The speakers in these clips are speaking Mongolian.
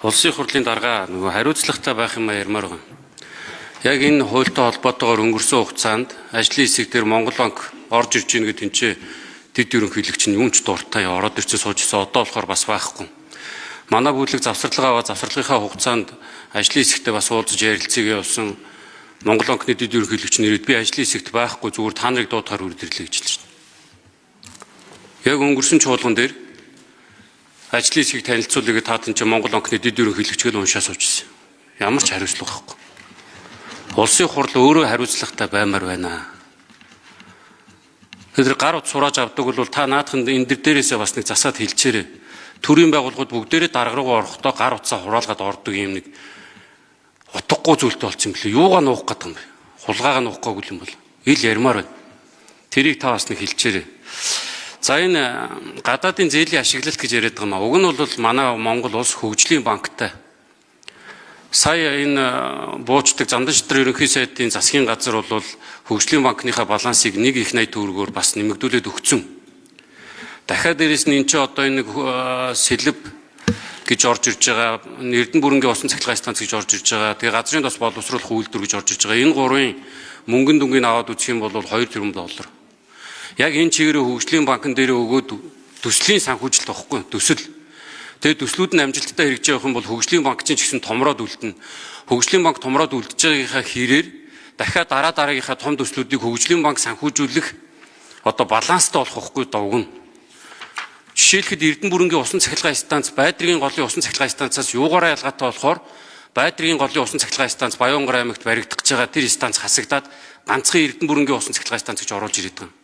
Улсын хурлын дарга нөгөө хариуцлагатай байх юм ярмаар байна. Яг энэ хуультай холбоотойгоор өнгөрсөн хугацаанд ажлын хэсэг дээр Монгол банк орж ирж ийн гэдэг энэ дэд ерөнхийлөгч нь юм ч дуртай ороод ирсэн суужсэн одоо болохоор бас байхгүй. Манай бүлэг завсарлага аваа завсралгынхаа хугацаанд ажлын хэсэгтээ бас уулзаж ярилцгийг явуулсан Монгол банкны дэд ерөнхийлөгч нэрээд би ажлын хэсэгт байхгүй зүгээр та нарыг дуудахаар үрдэрлэе гэж хэлж байна. Яг өнгөрсөн чуулган дээр ажлын хэсгийг танилцуулъя таатан чи Монгол банкны дэд ерөнхийлөгчгөө уншаа суужсэн. Ямар ч хариуцлага байхгүй. Улсын хурл өөрөө хариуцлагатай баймаар байна. Тэгэхээр гар ут сурааж авдаг бол та наадханд энэ дээрээсээ бас нэг засаад хэлчээрэй. Төрийн байгууллагууд бүгдээрээ дарга руу орохдоо гар утсаа хураалгаад ордог юм нэг утгагүй зүйлтэй болсон юм билээ. Юугаа нуух гэдэг юм бэ? Хулгайгаа нуух гээгүй юм бол ил ярмаар байна. Тэрийг та бас нэг хэлчээрэй. За энэ гадаадын зээлийн ашиглалт гэж яриад байгаа юм. Уг нь бол манай Монгол улс хөгжлийн банктай. Сая энэ буучдаг Зандан шидрийн ерөнхий сайдын засгийн газар бол хөгжлийн банкныхаа балансыг 1.80 төгрөгөөр бас нэмэгдүүлээд өгсөн. Дахиад дээрэс нь энэ ч одоо энэ сэлб гэж орж ирж байгаа, Эрдэнэ бүрэнгийн усан цахилгаан станц гэж орж ирж байгаа. Тэгээ газрын тос боловсруулах үйлдвэр гэж орж ирж байгаа. Энэ гурвын мөнгөн дүнгийн аваад үзэх юм бол 2 тэрбум доллар. Яг энэ чигээрээ хөгжлийн банкн дээр өгөөд төслийн санхүүжилт байхгүй төсөл. Тэгээд төслүүд нь амжилттай хэрэгжиж явах юм бол хөгжлийн банк чинь ч гэсэн томроод үлдэнэ. Хөгжлийн банк томроод үлдэж байгаагийнхаа хэрээр дахиад дараагийнхаа том төслүүдийг хөгжлийн банк санхүүжүүлэх одоо баланстай болох байхгүй давгна. Жишээлхэд Эрдэнэ бүрэнгийн усан цахилгаан станц Байдргийн голын усан цахилгаан станцаас юугаараа ялгаатай болохоор Байдргийн голын усан цахилгаан станц Баянгар аймагт баригдах гэж байгаа тэр станц хасагдаад ганцхан Эрдэнэ бүрэнгийн усан цахилгаан станц гэж оруулж ирээд байгаа.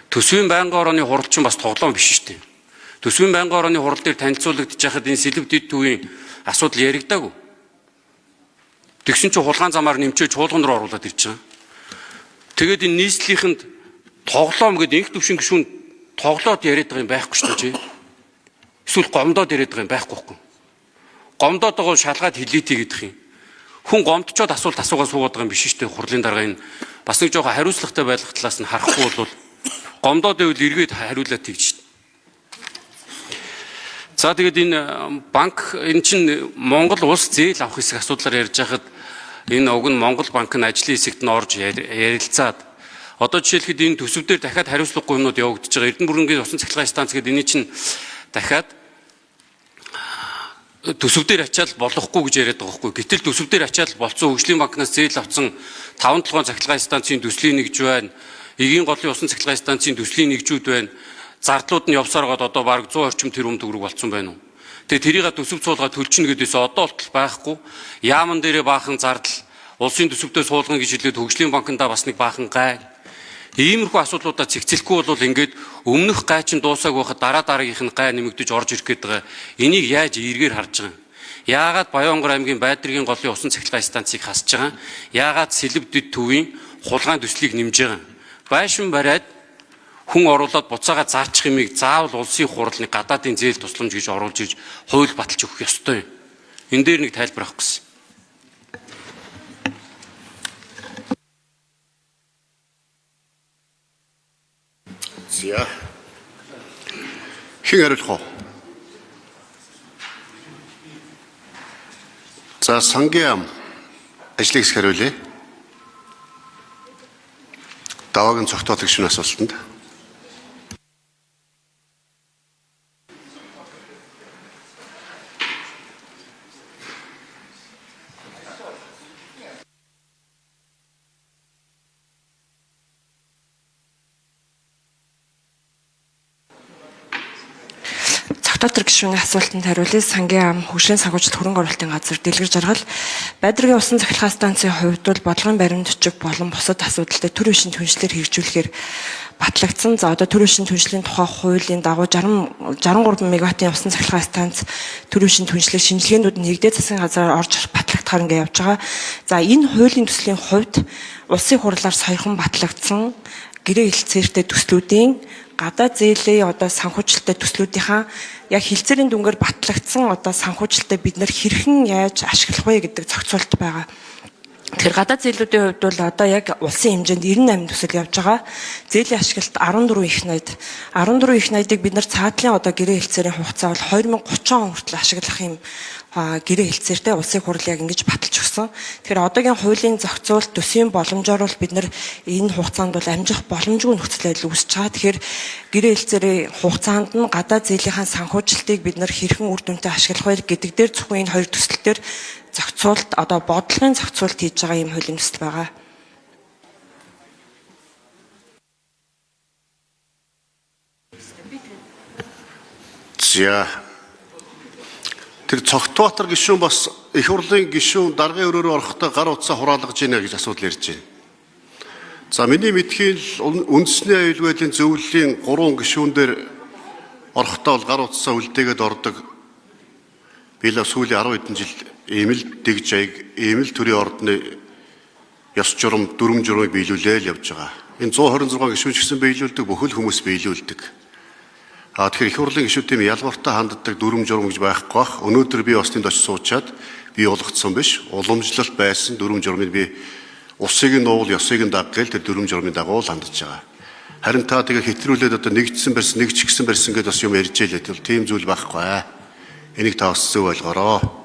Төсвийн байнгын орооны хурал чинь бас тоглоом биш шүү дээ. Төсвийн байнгын орооны хурал дээр танилцуулагдаж байхад энэ сэлб дэд төвийн асуудал яригдаагүй. Тэгсэн чинь хулгаан замаар нэмчээ чуулган руу оруулаад ирж байгаа. Тэгээд энэ нийслэлийнхэнд тоглоом гэдэг инх төвшин гишүүн тоглоод яриад байгаа юм байхгүй шүү дээ. Эсвэл гомдоод яриад байгаа юм байхгүй. Гомдоод байгаа шалгаад хилээтэй гэдэг юм. Хүн гомдчоод асуулт асуугаа суугаад байгаа юм биш шүү дээ. Хурлын дарга энэ бас нэг жоохон хариуцлагатай байх талаас нь харахгүй бол гомдоод байвал эргээд хариулаад тэгж шин. За тэгээд энэ банк энэ чинь Монгол улс зээл авах хэсэг асуудлаар ярьж байхад энэ уг нь Монгол банк нь ажлын хэсэгт нь орж ярилцаад одоо жишээлхэд энэ төсөвдөр дахиад хариуцлагагүй юмнууд явагдаж байгаа. Эрдэнэ бүрэнгийн усан цахилгаан станц гэдэг энэ чинь дахиад төсөвдөр ачаал болохгүй гэж яриад байгаа байхгүй. Гэтэл төсөвдөр ачаал болцсон хөгжлийн банкнаас зээл авсан 5-7 цахилгаан станцын төслийн нэгж байна. Эгийн голын усан цахилгаан станцын төслийн нэгжүүд байна. Зардлууд нь явсараад одоо бараг 100 орчим тэрбум төгрөг болсон байна уу. Тэгээ тэрийг төсөв цуулгаад төлчихнө гэдээс одоо болтол байхгүй. Яаман дээрээ баахан зардал, улсын төсөвдөө суулгана гэж хэлээд хөгжлийн банкндаа бас нэг баахан гай. Иймэрхүү асуудлуудаа цэгцэлэхгүй бол ингээд өмнөх гай чинь дуусаагүй байхад дараагийнх нь гай нэмэгдэж орж ирэх гээд байгаа. Энийг яаж эргээр харж байгаа юм? Яагаад Баянгар аймгийн Байдргийн голын усан цахилгаан станцыг хасж байгаа? Яагаад сэлб дэд төвийн хулгайн төслийг нэмж байгаа? Байшин бариад хүн оруулаад буцаага заачих юмыг заавал улсын хурлын гадаадын зээл тусламж гэж оруулж ирж хууль баталж өгөх ёстой юм. Энэ дээр нэг тайлбар авах гэсэн. За. Хэн хариулах вэ? За сангийн ажлыг хариулъя. Даваагийн цогтоолох шинэ асуултанд. Цогтоотор гишүүний асуултанд хариулъя. Сангийн ам хөгжлийн санхүүжилт хөрөнгө оруулалтын газар дэлгэр жаргал Байдргийн усан цахилгаан станцын хувьд бол бодлогын баримт төчөг болон бусад асуудалтай төр бишийн түншлэлээр хэрэгжүүлэхээр батлагдсан. За одоо төр бишийн түншлийн тухай хуулийн дагуу 63 мегаваттын усан цахилгаан станц төр бишийн түншлэх шинжилгээнүүд нь нэгдээ засгийн газраар орж батлагдахаар ингээд явж байгаа. За энэ хуулийн төслийн хувьд улсын хурлаар саяхан батлагдсан гэрээ хэлцээртэй төслүүдийн гадаад зээлийн одоо санхүүжилттэй төслүүдийнхаа яг хилцээрийн дүнгээр батлагдсан одоо санхүүжилттэй бид нар хэрхэн яаж ашиглах вэ гэдэг зохицуулт байгаа. Тэгэхээр гадаад зээлүүдийн хувьд бол одоо яг улсын хэмжээнд 98 төсөл явж байгаа. Зээлийн ашиглалт 14 их найд. 14 их найдыг бид нар цаатлын одоо гэрээ хэлцээрийн хугацаа бол 2030 он хүртэл ашиглах юм гэрээ хэлцээртэй улсын хурл яг ингэж баталж өгсөн. Тэгэхээр одоогийн хуулийн зохицуулалт төсвийн боломжоор бол бид нар энэ хугацаанд бол амжих боломжгүй нөхцөл байдал үүсэж байгаа. Тэгэхээр гэрээ хэлцээрийн хугацаанд нь гадаад зээлийнхаа санхүүжилтийг бид нар хэрхэн үр дүнтэй ашиглах вэ гэдэг дээр зөвхөн энэ хоёр төсөл дээр зохицуулалт одоо бодлогын зохицуулалт хийж байгаа юм хуулийн төсөл байгаа. За. Тэр Цогтбаатар гишүүн бас их хурлын гишүүн даргын өрөөрөө орохдоо гар утсаа хураалгаж байна гэж асуудал ярьж байна. За миний мэдхийн үндэсний аюул байдлын зөвлөлийн 3 гишүүн дээр орохдоо гар утсаа үлдээгээд ордог. Билээ сүүлийн 10 хэдэн жил ийм л дэг жайг, ийм л төрлийн ордны ёс журам, дүрм журмыг биелүүлээл явж байгаа. Энэ 126 гишүүн ч гэсэн биелүүлдэг, бүхэл хүмүүс биелүүлдэг. Тэгэхээр их хурлын гишүүдийн ялгууртаа ханддаг дүрм журм гэж байхгүй бах. Өнөөдөр би бас тэнд очиж суучаад би болгоцсон биш. Уламжлалт байсан дүрм журмыг би усыг нь уул, ёсыг нь даг гээл тэр дүрм журмын дагуу хандж байгаа. Харин та тэгээ хэтрүүлээд одоо нэгдсэн барьсан, нэг ч гисэн барьсан гэдээ бас юм ярьж ийлээ. Тийм зүйл байхгүй. Энийг та бас зөв ойлгоорой.